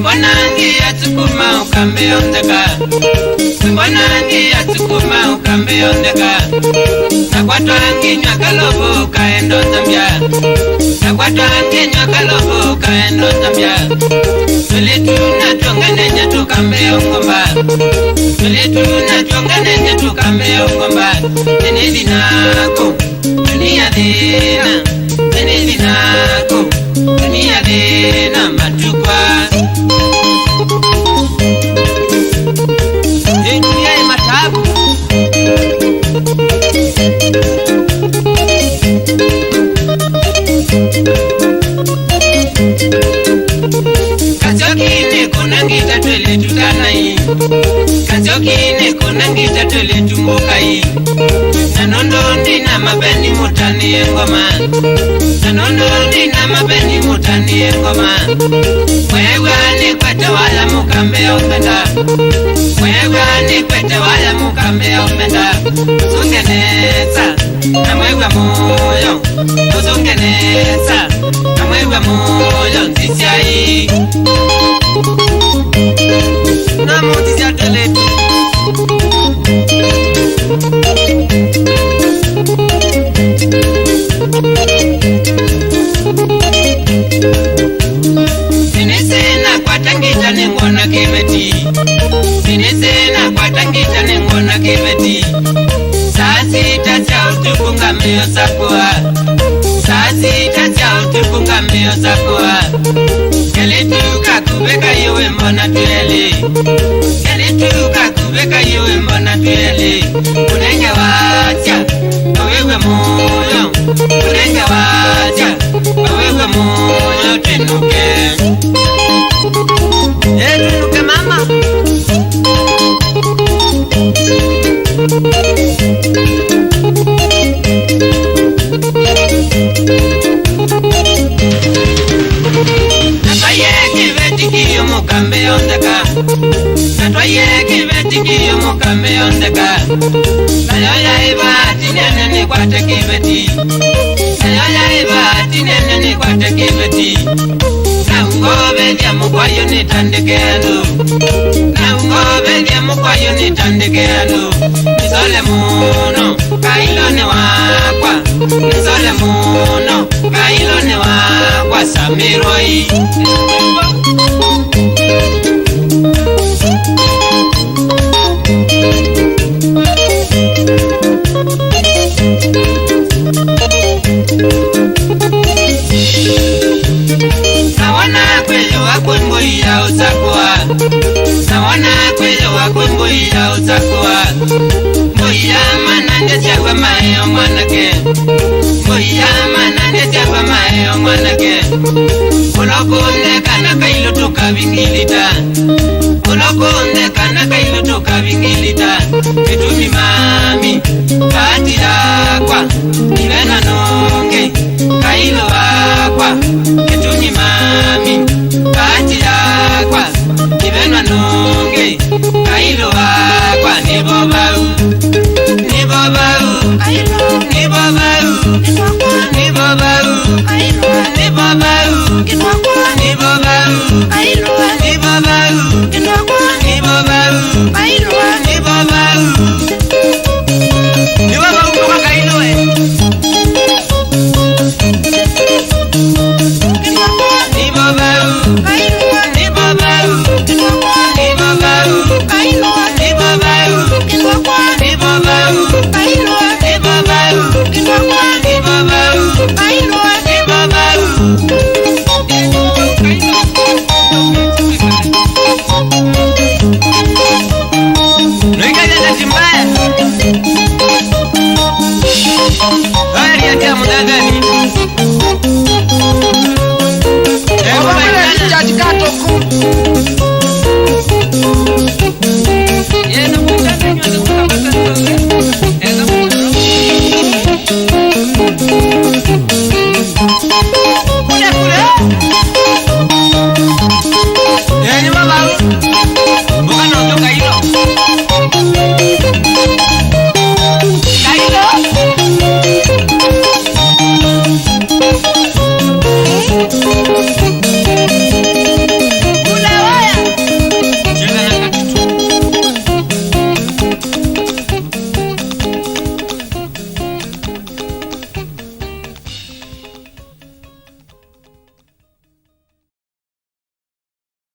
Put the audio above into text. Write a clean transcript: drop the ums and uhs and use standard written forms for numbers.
Mwanangi atukuma ukambe ondeka, mwanangi atukuma ukambe ondeka. Nakwatwangi nyakalobo kaendo Zambia, nakwatwangi nyakalobo kaendo Zambia. Tulitu na chongane nyetu kambe ongomba, tulitu na chongane nyetu kambe ongomba. Nini dinako, dunia dina, nini dinako, dunia dina matukwa. Dunia ni matabu. Kazokine kunangita twele tutanai, kazokine kunangita twele tumbukai. Nanondo ndina mabeni mutani engoma, nanondo ndina mabeni mutani engoma. Wewe ni kwete wala mukambe ombenda, wewe ni kwete wala mukambe ombenda. Zungeneza na mwewe moyo, zungeneza na mwewe moyo nzisiai. Na mutisia teletu Sinisena kwa tangita nengona kibeti, sinisena kwa tangita nengona kibeti. Sasita cha utukunga meo sakua, sasita cha utukunga meo sakua. Kelituka kubeka yewe mbona tuele, kelituka kubeka yewe mbona tuele. Unenge wacha, wewe moyo, unenge wacha, wewe moyo tenuke. Tenuke mama. Natwaye kibeti kiyo mukambe ondeka, natwaye kibeti kiyo mukambe ondeka. Nayoya ibati nene ni kwate kibeti, nayoya ibati nene ni kwate kibeti. Na ungobe dia mukwayo ni tandekelo, na ungobe dia mukwayo ni tandekelo. Nisole muno kailo ne wakwa, nisole muno kailo ne wakwa Samiroi. Nawana kwele wakwembo ya usakwa, nawana kwele wakwembo ya usakwa. Mboya manande siagwa maeo mwanake, mboya manande siagwa maeo mwanake. Ulokunde kana kailo tuka vingilita, ulokunde kana kailo tuka vingilita. Kitumi mami